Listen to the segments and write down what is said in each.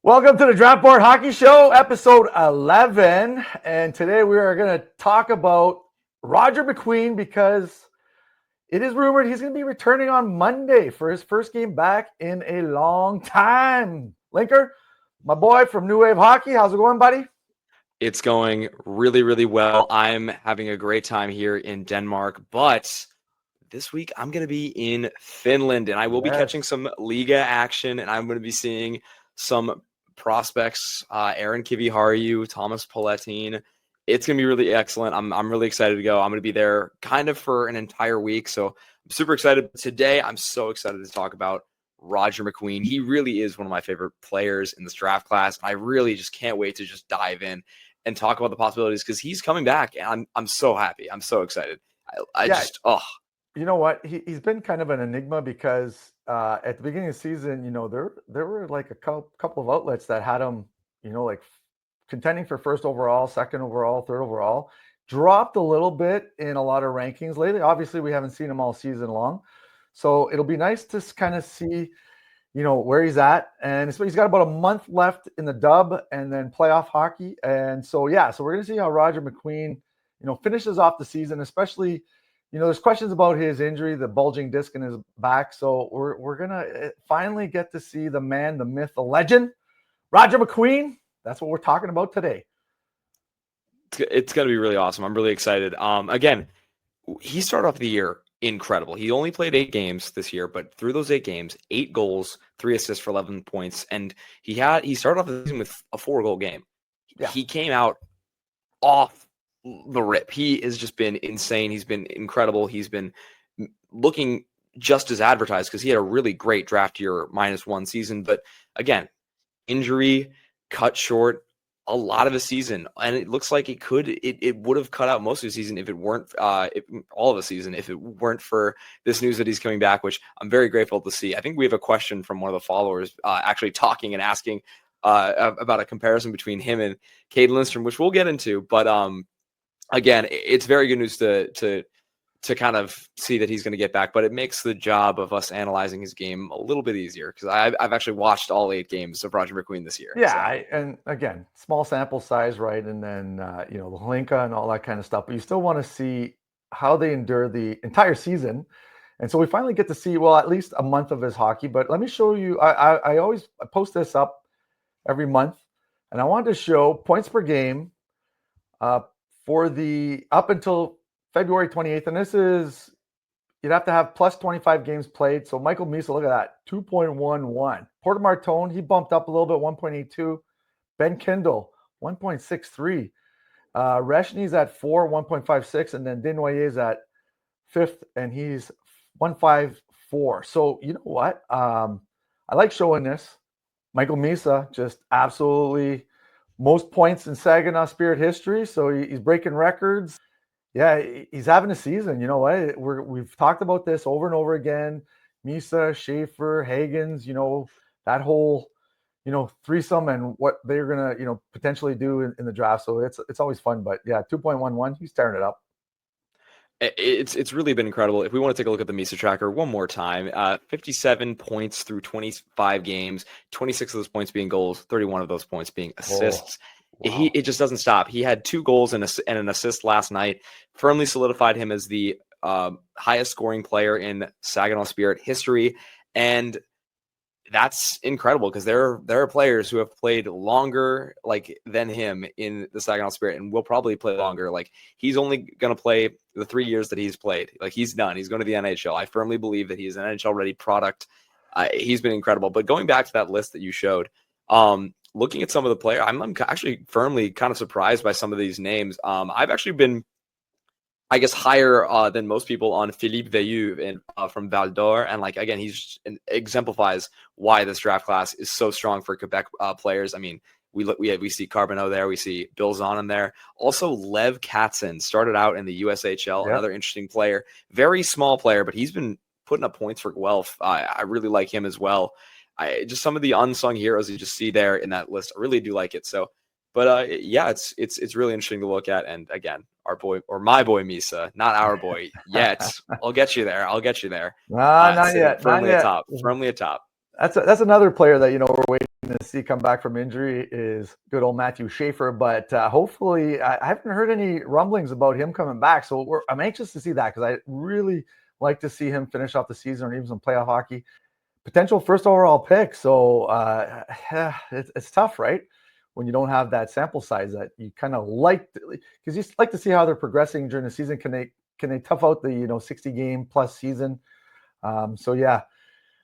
Welcome to the Draft Board Hockey Show, episode 11. And today we are going to talk about Roger McQueen because it is rumored he's going to be returning on Monday for his first game back in a long time. Linker, my boy from New Wave Hockey, how's it going, buddy? It's going really, really well. I'm having a great time here in Denmark, but this week I'm going to be in Finland, and I will be catching some Liga action, and I'm going to be seeing some prospects, Aaron Kiviharju, Thomas Palatine. It's going to be really excellent. I'm really excited to go. I'm going to be there kind of for an entire week, so I'm super excited. Today, I'm so excited to talk about Roger McQueen. He really is one of my favorite players in this draft class, and I really just can't wait to just dive in and talk about the possibilities because he's coming back, and I'm so happy. I'm so excited. You know what? He's been kind of an enigma because at the beginning of the season, there were like a couple of outlets that had him, like contending for first overall, second overall, third overall. Dropped a little bit in a lot of rankings lately. Obviously, we haven't seen him all season long. So it'll be nice to kind of see, where he's at. And he's got about a month left in the dub and then playoff hockey. And so, so we're going to see how Roger McQueen, finishes off the season, especially – there's questions about his injury, the bulging disc in his back. So we're going to finally get to see the man, the myth, the legend, Roger McQueen. That's what we're talking about today. It's going to be really awesome. I'm really excited. Again, he started off the year incredible. He only played 8 games this year, but through those 8 games, 8 goals, 3 assists for 11 points. And he started off the season with a 4-goal game. Yeah. He came out off the rip. He has just been insane. He's been incredible. He's been looking just as advertised because he had a really great draft year -1 season. But again, injury cut short a lot of the season, and it looks like it would have cut out most of the season if it weren't all of the season if it weren't for this news that he's coming back, which I'm very grateful to see. I think we have a question from one of the followers actually talking and asking about a comparison between him and Cade Lindstrom, which we'll get into, but again, it's very good news to kind of see that he's going to get back, but it makes the job of us analyzing his game a little bit easier because I've actually watched all 8 games of Roger McQueen this year. Yeah, so. And again, small sample size, right? And then the Linc and all that kind of stuff, but you still want to see how they endure the entire season. And so we finally get to see, well, at least a month of his hockey. But let me show you. I always post this up every month, and I wanted to show points per game. For the up until February 28th, and this is, you'd have to have plus 25 games played. So Michael Misa, look at that, 2.11. Porter Martone, he bumped up a little bit, 1.82. Ben Kindle, 1.63. Reshny's at 4, 1.56, and then Desnoyers at 5th, and he's 1.54. So you know what? I like showing this. Michael Misa just absolutely most points in Saginaw Spirit history, so he's breaking records. Yeah, he's having a season. You know what? We've talked about this over and over again. Misa, Schaefer, Hagens, that whole, threesome and what they're gonna, potentially do in the draft. So it's always fun. But yeah, 2.11, he's tearing it up. It's really been incredible. If we want to take a look at the Misa tracker one more time, 57 points through 25 games, 26 of those points being goals, 31 of those points being assists. Oh, wow. It just doesn't stop. He had 2 goals and an assist last night, firmly solidified him as the highest scoring player in Saginaw Spirit history. And that's incredible because there are players who have played longer than him in the Saginaw Spirit and will probably play longer. He's only going to play the 3 years that he's played. He's done. He's going to the NHL. I firmly believe that he is an NHL ready product. He's been incredible. But going back to that list that you showed, looking at some of the players, I'm actually firmly kind of surprised by some of these names. I've actually been, I guess, higher than most people on Philippe Veilleux from Val d'Or. And again, he's exemplifies why this draft class is so strong for Quebec players. I mean, we see Carbonneau there. We see Bill Zonin there. Also, Lev Katzin started out in the USHL, another interesting player. Very small player, but he's been putting up points for Guelph. I really like him as well. Just some of the unsung heroes you just see there in that list. I really do like it. So, but it's really interesting to look at. And again, our boy, or my boy Misa, not our boy yet. I'll get you there. Not yet. Firmly atop. That's another player that we're waiting to see come back from injury is good old Matthew Schaefer, but hopefully I haven't heard any rumblings about him coming back. So I'm anxious to see that because I really like to see him finish off the season or even some playoff hockey. Potential first overall pick. So it's tough, right? When you don't have that sample size that you kind of like, because you like to see how they're progressing during the season. Can they tough out the 60 game plus season? So yeah,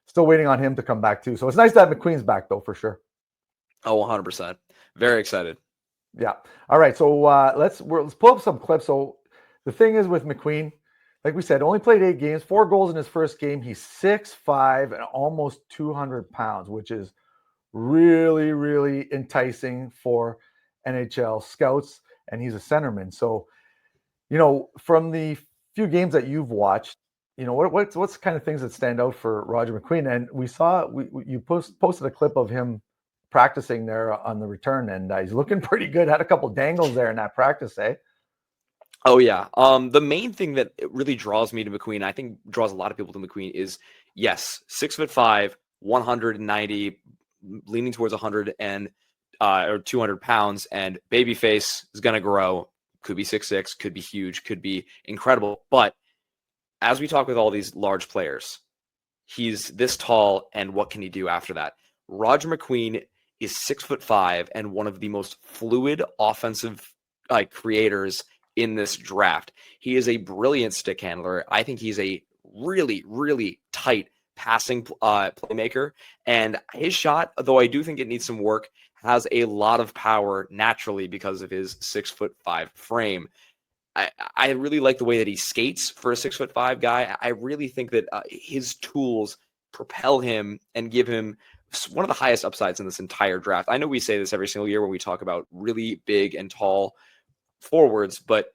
still waiting on him to come back too. So it's nice to have McQueen's back though, for sure. Oh, 100%. Very excited. Yeah. All right. So let's pull up some clips. So the thing is with McQueen, like we said, only played 8 games, 4 goals in his first game. He's 6'5" and almost 200 pounds, which is really, really enticing for NHL scouts. And he's a centerman. So, from the few games that you've watched, what's kind of things that stand out for Roger McQueen? And we saw you posted a clip of him practicing there on the return, and he's looking pretty good. Had a couple dangles there in that practice, eh? Oh yeah. The main thing that really draws me to McQueen, I think draws a lot of people to McQueen, is yes, 6'5", 190, leaning towards 100 and or 200 pounds, and babyface is gonna grow. Could be 6'6", could be huge, could be incredible. But as we talk with all these large players, he's this tall, and what can he do after that? Roger McQueen is 6'5" and one of the most fluid offensive creators in this draft. He is a brilliant stick handler. I think he's a really, really tight passing playmaker. And his shot, though I do think it needs some work, has a lot of power naturally because of his 6'5" frame. I really like the way that he skates for a 6'5" guy. I really think that his tools propel him and give him one of the highest upsides in this entire draft. I know we say this every single year when we talk about really big and tall forwards, but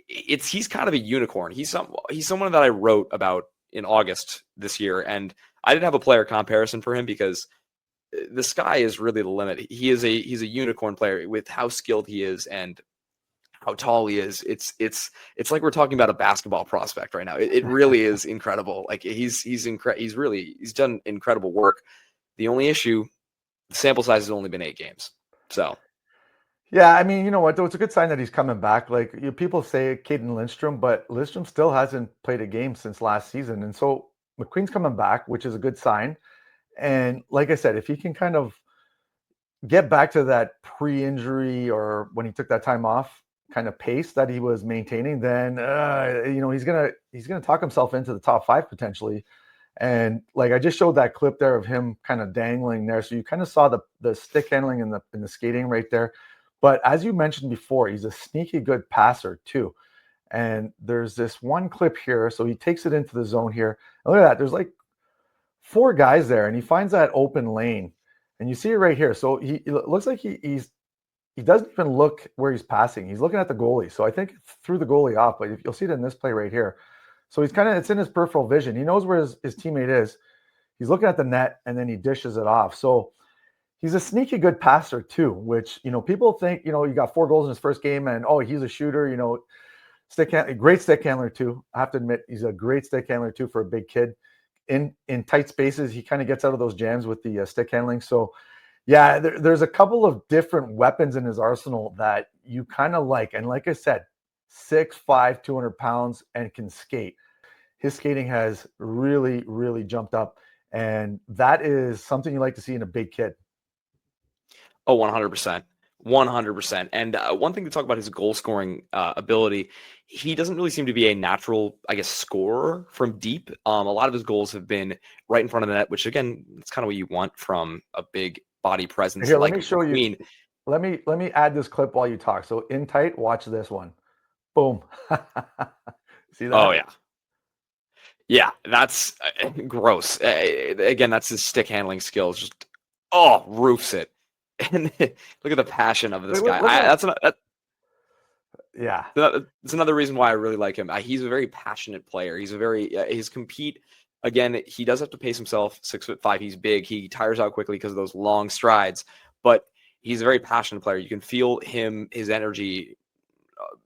he's kind of a unicorn. He's someone that I wrote about in August this year, and I didn't have a player comparison for him because the sky is really the limit. He's a unicorn player with how skilled he is and how tall he is. It's like we're talking about a basketball prospect right now. It really is incredible. Like he's done incredible work. The only issue, the sample size has only been 8 games. So yeah, I mean, you know what? Though it's a good sign that he's coming back. Like people say, Caden Lindstrom, but Lindstrom still hasn't played a game since last season, and so McQueen's coming back, which is a good sign. And like I said, if he can kind of get back to that pre-injury or when he took that time off kind of pace that he was maintaining, then he's gonna talk himself into the top 5 potentially. And like I just showed that clip there of him kind of dangling there, so you kind of saw the stick handling and the skating right there. But as you mentioned before, he's a sneaky good passer too. And there's this one clip here, so he takes it into the zone here. And look at that, there's like 4 guys there, and he finds that open lane, and you see it right here. So it looks like he doesn't even look where he's passing. He's looking at the goalie. So I think it threw the goalie off, but you'll see it in this play right here. So it's in his peripheral vision. He knows where his teammate is. He's looking at the net, and then he dishes it off. So he's a sneaky good passer too, which, people think, he got 4 goals in his first game and, he's a shooter, great stick handler too. I have to admit, he's a great stick handler too for a big kid. In tight spaces, he kind of gets out of those jams with the stick handling. So yeah, there's a couple of different weapons in his arsenal that you kind of like. And like I said, 6'5", 200 pounds and can skate. His skating has really, really jumped up. And that is something you like to see in a big kid. Oh, 100%. 100%. And one thing to talk about his goal scoring ability, he doesn't really seem to be a natural, scorer from deep. A lot of his goals have been right in front of the net, which again, it's kind of what you want from a big body presence. Here, like let me show McQueen. you. Let me add this clip while you talk. So in tight, watch this one. Boom. See that? Oh yeah. Yeah, that's gross. Again, that's his stick handling skills. Just roofs it. And look at the passion of this guy. Yeah. That's another reason why I really like him. He's a very passionate player. He's his compete. Again, he does have to pace himself. 6'5", he's big. He tires out quickly because of those long strides. But he's a very passionate player. You can feel his energy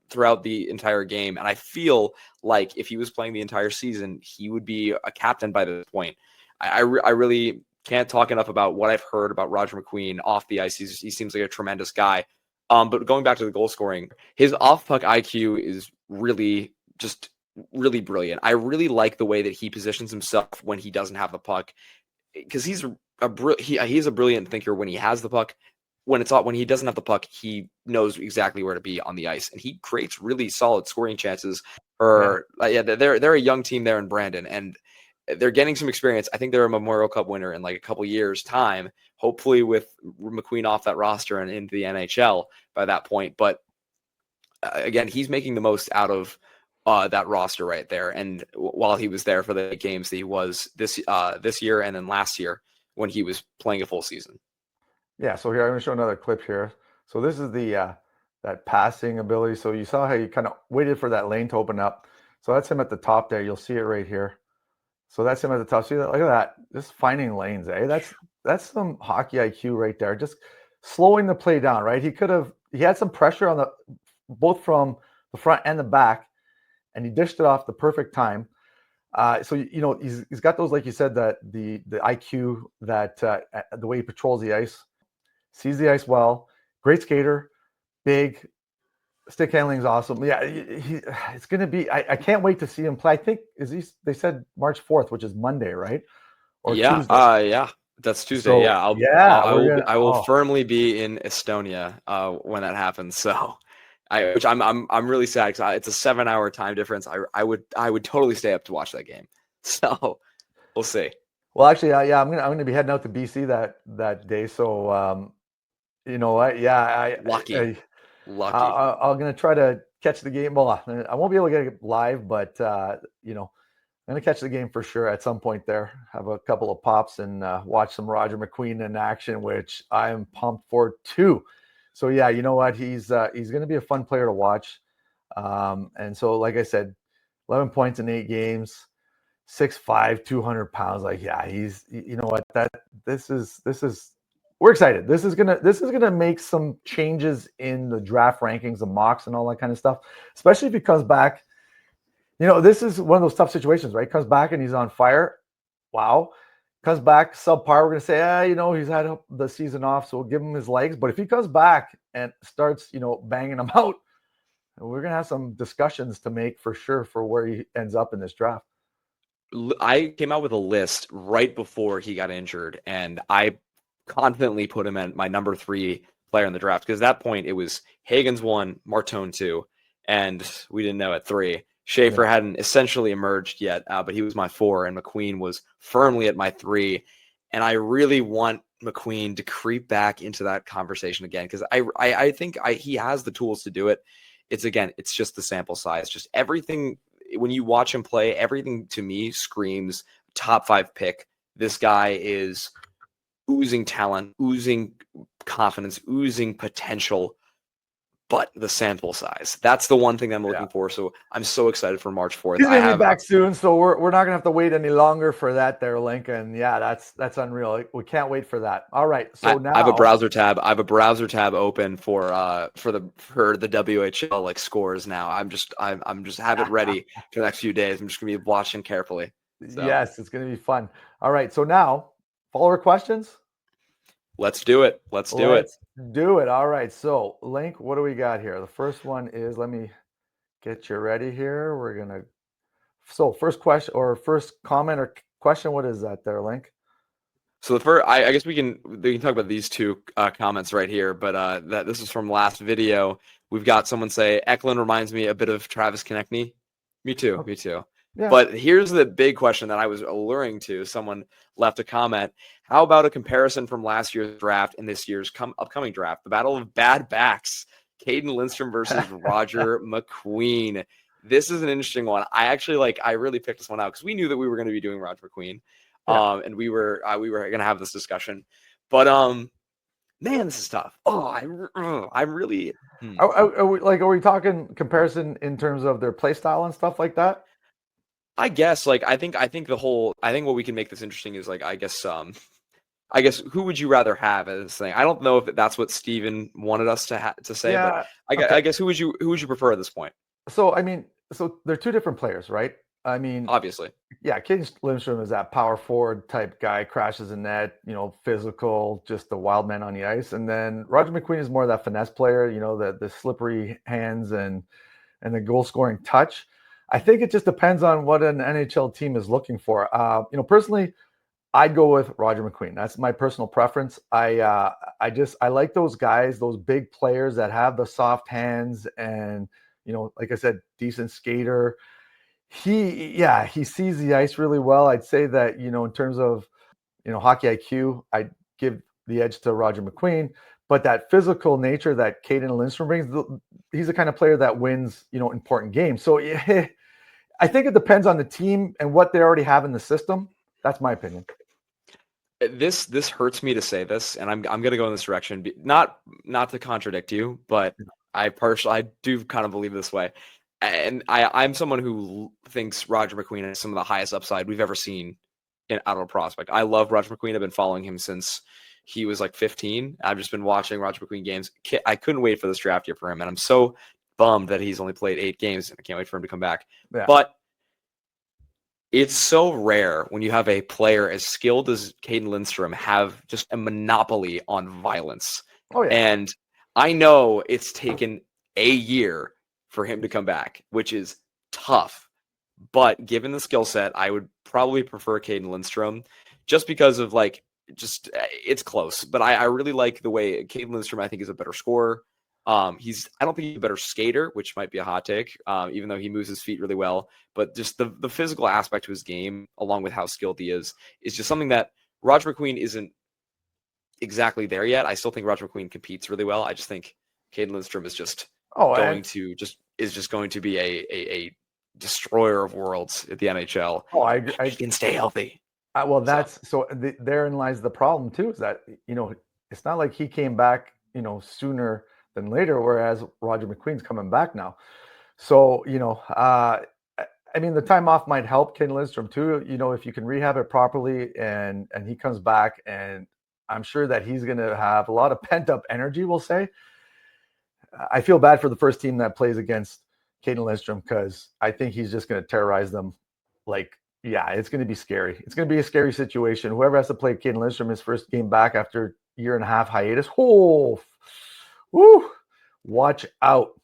throughout the entire game. And I feel like if he was playing the entire season, he would be a captain by this point. I really can't talk enough about what I've heard about Roger McQueen off the ice. He seems like a tremendous guy. But going back to the goal scoring, his off-puck IQ is really brilliant. I really like the way that he positions himself when he doesn't have the puck, because he's a brilliant thinker when he has the puck. When he doesn't have the puck, he knows exactly where to be on the ice, and he creates really solid scoring chances. They're a young team there in Brandon, and they're getting some experience. I think they're a Memorial Cup winner in like a couple years' time, hopefully with McQueen off that roster and into the NHL by that point. But again, he's making the most out of that roster right there. And while he was there for the games that he was this year and then last year when he was playing a full season. Yeah, so here I'm going to show another clip here. So this is the that passing ability. So you saw how he kind of waited for that lane to open up. So that's him at the top there. You'll see it right here. So that's him at the top. See that? Look at that. Just finding lanes, eh? That's some hockey IQ right there. Just slowing the play down, right? He had some pressure on both from the front and the back, and he dished it off the perfect time. So he's got those, like you said, that the IQ, that the way he patrols the ice, sees the ice well, great skater, big, stick handling is awesome. Yeah, it's going to be. I can't wait to see him play. I think they said March 4th, which is Monday, right? Or Tuesday. Yeah, that's Tuesday. So, I will firmly be in Estonia when that happens. So, I'm really sad because it's a 7-hour time difference. I would totally stay up to watch that game. So we'll see. Well, actually, I'm gonna be heading out to BC that day. So you know what? Yeah, lucky. I'm gonna try to catch the game. Well, I won't be able to get it live, but I'm gonna catch the game for sure at some point there. Have a couple of pops and watch some Roger McQueen in action, which I am pumped for too. So yeah, you know what? He's gonna be a fun player to watch. And so, like I said, 11 points in 8 games, 6'5", 200 pounds. Like, yeah, you know what? This is we're excited. This is gonna make some changes in the draft rankings, the mocks, and all that kind of stuff. Especially if he comes back. This is one of those tough situations, right? Comes back and he's on fire. Wow. Comes back subpar. We're gonna say, he's had the season off, so we'll give him his legs. But if he comes back and starts, banging them out, we're gonna have some discussions to make for sure for where he ends up in this draft. I came out with a list right before he got injured, and I confidently put him at my number 3 player in the draft, because at that point it was Hagens 1, Martone 2, and we didn't know at 3. Schaefer hadn't essentially emerged yet, but he was my 4, and McQueen was firmly at my 3. And I really want McQueen to creep back into that conversation again, because I think he has the tools to do it. It's just the sample size. Just everything, when you watch him play, everything to me screams top 5 pick. This guy is oozing talent, oozing confidence, oozing potential, but the sample size. That's the one thing I'm looking for. So I'm so excited for March 4th. He's gonna be back soon, so we're not gonna have to wait any longer for that there, Linc. And yeah, that's unreal. We can't wait for that. All right. So now I have a browser tab. Open for the WHL like scores now. I'm just have it ready for the next few days. I'm just gonna be watching carefully. So. Yes, it's gonna be fun. All right. So now, follower questions. Let's do it. Let's do it. All right. So, Linc, what do we got here? The first one is, let me get you ready here. First question or first comment or question. What is that there, Linc? So the first, I guess we can talk about these 2 comments right here, but this is from last video. We've got someone say, Eklund reminds me a bit of Travis Konechny. Me too. Okay. Me too. Yeah. But here's the big question that I was alluring to. Someone left a comment. How about a comparison from last year's draft and this year's upcoming draft? The battle of bad backs. Caden Lindstrom versus Roger McQueen. This is an interesting one. I really picked this one out because we knew that we were going to be doing Roger McQueen. And we were going to have this discussion. But man, this is tough. I'm really. Are we talking comparison in terms of their play style and stuff like that? I guess I think what we can make this interesting is I guess who would you rather have as this thing? I don't know if that's what Steven wanted us to say, but I guess who would you prefer at this point? So I mean, they're 2 different players, right? I mean, obviously. yeah, Caden Lindstrom is that power forward type guy, crashes the net, physical, just the wild man on the ice. And then Roger McQueen is more of that finesse player, the slippery hands and the goal scoring touch. I think it just depends on what an NHL team is looking for. Personally, I'd go with Roger McQueen. That's my personal preference. I like those guys, those big players that have the soft hands and like I said, decent skater. He sees the ice really well. I'd say that in terms of hockey IQ, I'd give the edge to Roger McQueen. But that physical nature that Caden Lindstrom brings, he's the kind of player that wins important games. So yeah, I think it depends on the team and what they already have in the system. That's my opinion. This hurts me to say this, and I'm going to go in this direction. Not to contradict you, but I do kind of believe this way. And I'm someone who thinks Roger McQueen is some of the highest upside we've ever seen out of a prospect. I love Roger McQueen. I've been following him since he was like 15. I've just been watching Roger McQueen games. I couldn't wait for this draft year for him, and I'm so bummed that he's only played 8 games. I can't wait for him to come back. Yeah. But it's so rare when you have a player as skilled as Caden Lindstrom have just a monopoly on violence. Oh, yeah. And I know it's taken a year for him to come back, which is tough. But given the skill set, I would probably prefer Caden Lindstrom just because of it's close. But I really like the way Caden Lindstrom, I think, is a better scorer. I don't think he's a better skater, which might be a hot take, even though he moves his feet really well. But just the physical aspect to his game, along with how skilled he is just something that Roger McQueen isn't exactly there yet. I still think Roger McQueen competes really well. I just think Caden Lindstrom is just going to be a destroyer of worlds at the NHL. Oh, I he can stay healthy. Therein lies the problem too, is that it's not like he came back sooner than later, whereas Roger McQueen's coming back now. So I mean, the time off might help Ken Lindstrom too. If you can rehab it properly and he comes back, and I'm sure that he's going to have a lot of pent up energy. We'll say. I feel bad for the first team that plays against Caden Lindstrom because I think he's just going to terrorize them. It's going to be scary. It's going to be a scary situation. Whoever has to play Caden Lindstrom his first game back after a year and a half hiatus, watch out.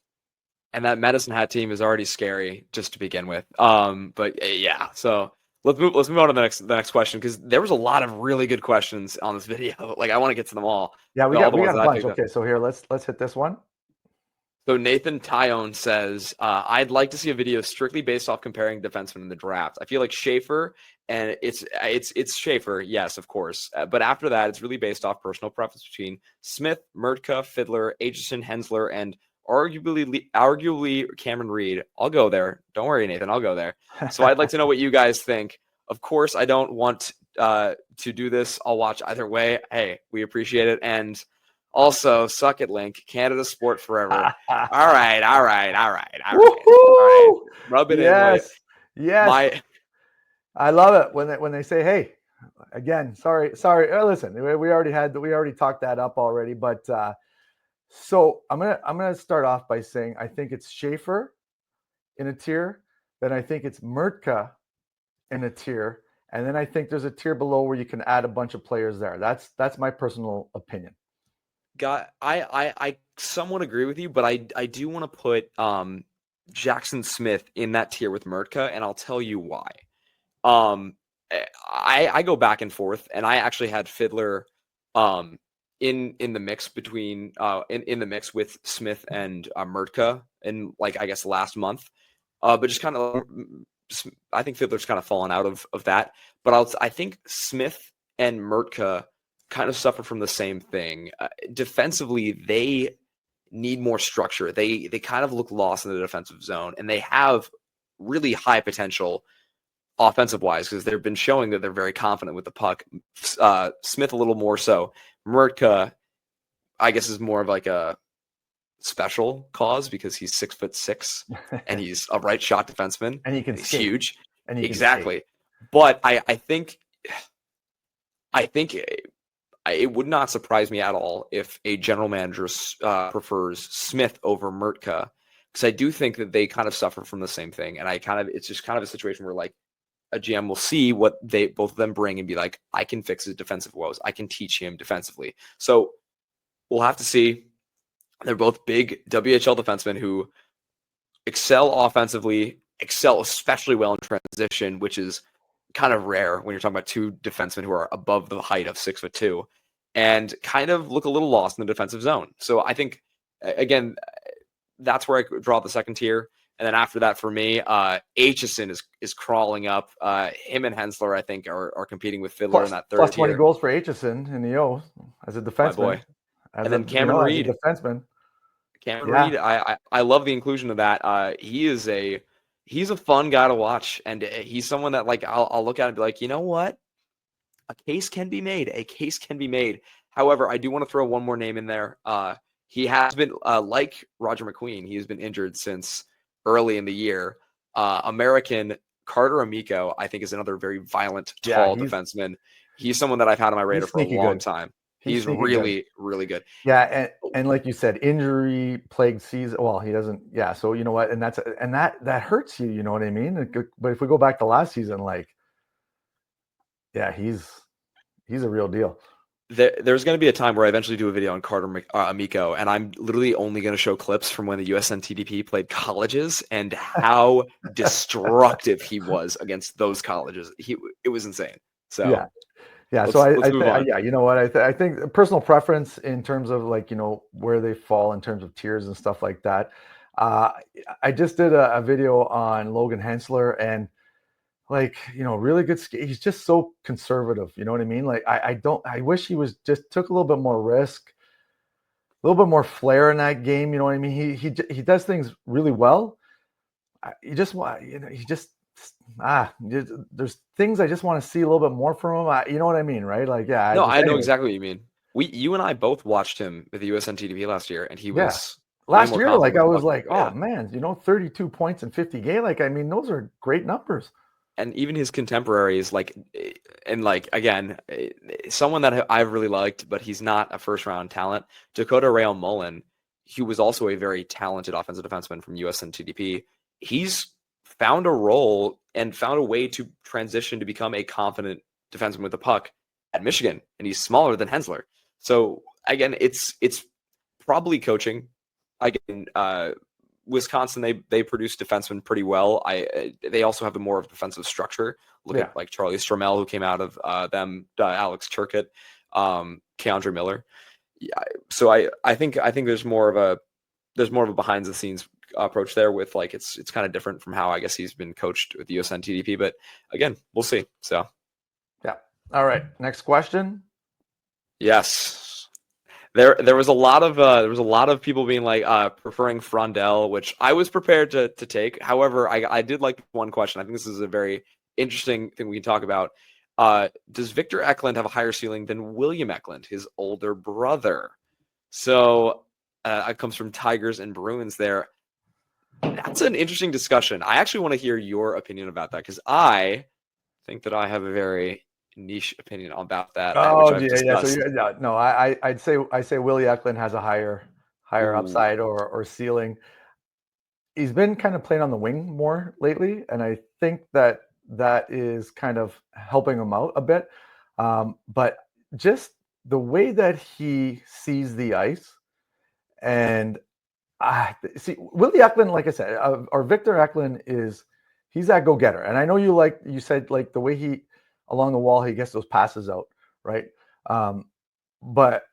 And that Medicine Hat team is already scary just to begin with. So let's move on to the next question, because there was a lot of really good questions on this video. I want to get to them all. Yeah, we got a bunch. Okay, so here let's hit this one. So Nathan Tyone says, I'd like to see a video strictly based off comparing defensemen in the draft. I feel like Schaefer, and it's Schaefer, yes, of course. But after that, it's really based off personal preference between Smith, Murtka, Fiddler, Aitchison, Hensler, and arguably Cameron Reed. I'll go there. Don't worry, Nathan. I'll go there. So I'd like to know what you guys think. Of course, I don't want to do this. I'll watch either way. Hey, we appreciate it. And also, suck it, Linc. Canada sport forever. All right. Rub it in. Yes. I love it when they say, "Hey, again, sorry." Listen, we already talked that up already, but so I'm gonna start off by saying I think it's Schaefer in a tier, then I think it's Murtka in a tier, and then I think there's a tier below where you can add a bunch of players there. That's my personal opinion. I somewhat agree with you, but I do want to put Jackson Smith in that tier with Murtka, and I'll tell you why. I go back and forth, and I actually had Fiddler in the mix between in the mix with Smith and Murtka in I guess last month, but just kind of I think Fiddler's kind of fallen out of that. But I think Smith and Murtka kind of suffer from the same thing. Defensively, they need more structure. They kind of look lost in the defensive zone, and they have really high potential offensive wise because they've been showing that they're very confident with the puck. Smith a little more so. Murtka, I guess, is more of a special cause because he's 6'6" and he's a right shot defenseman, and he's huge. And exactly. But I think it would not surprise me at all if a general manager prefers Smith over Murtka, because I do think that they kind of suffer from the same thing. And it's just kind of a situation where like a GM will see what they both of them bring and be like, I can fix his defensive woes. I can teach him defensively. So we'll have to see. They're both big WHL defensemen who excel offensively, excel especially well in transition, which is kind of rare when you're talking about two defensemen who are above the height of 6'2", and kind of look a little lost in the defensive zone. So I think, again, that's where I draw the second tier. And then after that, for me, Aitchison is crawling up. Him and Hensler, I think, are competing with Fiddler in that third plus tier. 20 goals for Aitchison in the O as a defenseman. My boy. And then Cameron Reed. As a defenseman. Cameron Reed, I love the inclusion of that. He's a fun guy to watch, and he's someone that like I'll look at and be like, you know what, a case can be made. A case can be made. However, I do want to throw one more name in there. He has been like Roger McQueen. He has been injured since early in the year. American Carter Amico, I think, is another very violent, tall defenseman. He's someone that I've had on my radar for a long time. He's really, really good. Yeah, and like you said, injury plagued season. Well, he doesn't. Yeah, so you know what, and that hurts you. You know what I mean? But if we go back to last season, like, yeah, he's a real deal. There's going to be a time where I eventually do a video on Carter Amico, and I'm literally only going to show clips from when the USNTDP played colleges and how destructive he was against those colleges. It was insane. So yeah. So yeah, you know what? I think personal preference in terms of like, you know, where they fall in terms of tiers and stuff like that. I just did a video on Logan Hensler, and like, you know, really good skate. He's just so conservative. You know what I mean? Like, I wish he was just took a little bit more risk, a little bit more flair in that game. You know what I mean? He does things really well. You just want, you know, there's things I just want to see a little bit more from him. You know what I mean? Right? Like, yeah. No, I know exactly what you mean. You and I both watched him with the USNTDP last year, and he was last year. Like, I was like, oh man, you know, 32 points in 50 games. Like, I mean, those are great numbers. And even his contemporaries, like, and like, again, someone that I've really liked, but he's not a first round talent, Dakota Rail Mullen. He was also a very talented offensive defenseman from USNTDP. He's found a role and found a way to transition to become a confident defenseman with the puck at Michigan, and he's smaller than Hensler. So again, it's probably coaching. Again, Wisconsin, they produce defensemen pretty well. They also have a more of defensive structure. Look at like Charlie Stromel, who came out of them, Alex Turcotte, Keandre Miller. Yeah, so I think there's more of a behind the scenes approach there with like it's kind of different from how I guess he's been coached with the USNTDP. But again, we'll see. So yeah. All right. Next question. Yes. There was a lot of people being like preferring Frondell, which I was prepared to take. However, I did like one question. I think this is a very interesting thing we can talk about. Does Victor Eklund have a higher ceiling than William Eklund, his older brother? So it comes from Tigers and Bruins there. That's an interesting discussion. I actually want to hear your opinion about that, because I think that I have a very niche opinion about that. Oh, yeah. So no, I'd say Willie Eklund has a higher upside or ceiling. He's been kind of playing on the wing more lately, and I think that is kind of helping him out a bit. But just the way that he sees the ice, and see, Willie Eklund, like I said, or Victor Eklund he's that go-getter. And I know you said like the way he along the wall, he gets those passes out, right? But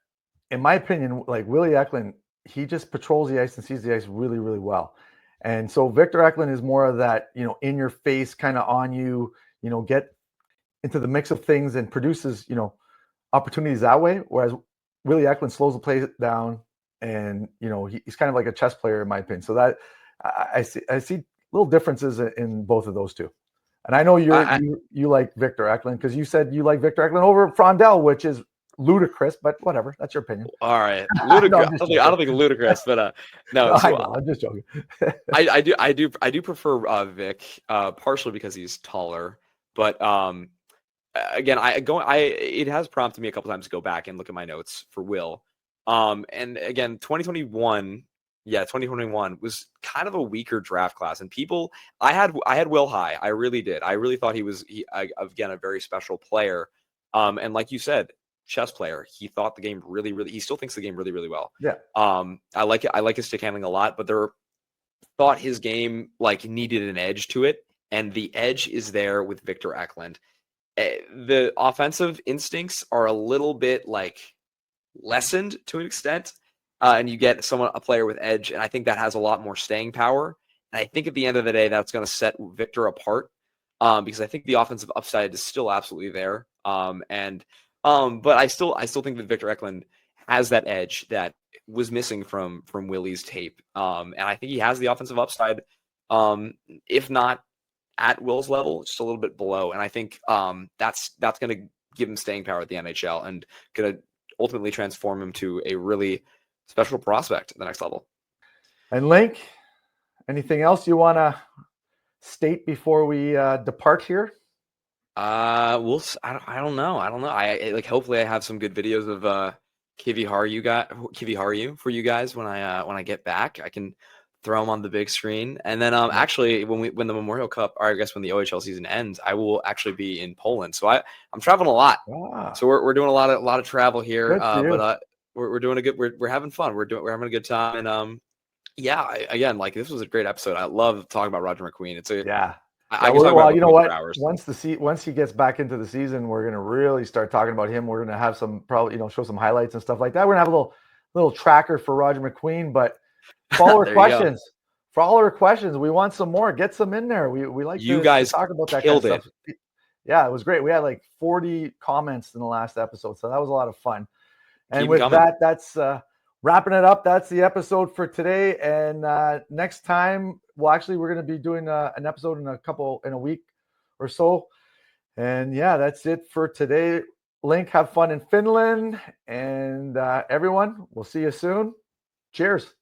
in my opinion, like Willie Eklund, he just patrols the ice and sees the ice really, really well. And so Victor Eklund is more of that, you know, in your face, kind of on you, you know, get into the mix of things and produces, you know, opportunities that way. Whereas Willie Eklund slows the play down, and you know, he's kind of like a chess player in my opinion. So that I see little differences in both of those two. And I know you like Victor Eklund because you said you like Victor Eklund over Frondell, which is ludicrous, but whatever. That's your opinion. All right, ludicrous. No, I don't think ludicrous, but no. So, I'm just joking. I do prefer Vic, partially because he's taller, but again, it has prompted me a couple times to go back and look at my notes for Will. And again, 2021, Yeah, 2021 was kind of a weaker draft class, and I had Will high. I really did. I really thought again, a very special player. And like you said, chess player. He thought the game he still thinks the game really, really well. Yeah. I like it. I like his stick handling a lot, but thought his game like needed an edge to it, and the edge is there with Victor Eklund. The offensive instincts are a little bit like lessened to an extent, and you get a player with edge, and I think that has a lot more staying power. And I think at the end of the day, that's going to set Victor apart, because I think the offensive upside is still absolutely there. But I still think that Victor Eklund has that edge that was missing from Willie's tape, and I think he has the offensive upside, if not at Will's level, just a little bit below. And I think that's going to give him staying power at the NHL and going to ultimately transform him to a really special prospect at the next level. And Linc, anything else you want to state before we depart here? I don't know. I like, hopefully I have some good videos of Kivi Haru for you guys when I get back. I can throw them on the big screen. And then actually when the Memorial Cup, or I guess when the OHL season ends, I will actually be in Poland. So I'm traveling a lot. So we're doing a lot of travel here. But we're doing we're having fun. We're having a good time. And again, like, this was a great episode. I love talking about Roger McQueen. It's I can talk about you know what? hours. Once he gets back into the season, we're gonna really start talking about him. We're gonna have some show some highlights and stuff like that. We're gonna have a little tracker for Roger McQueen, but for all our questions, we want some more. Get some in there. We like you guys to talk about that kind of stuff. Yeah, it was great. We had like 40 comments in the last episode, so that was a lot of fun. And Keep with coming. that, that's wrapping it up. That's the episode for today. And next time, we're going to be doing an episode in a week or so. And that's it for today. Linc, have fun in Finland. And everyone, we'll see you soon. Cheers.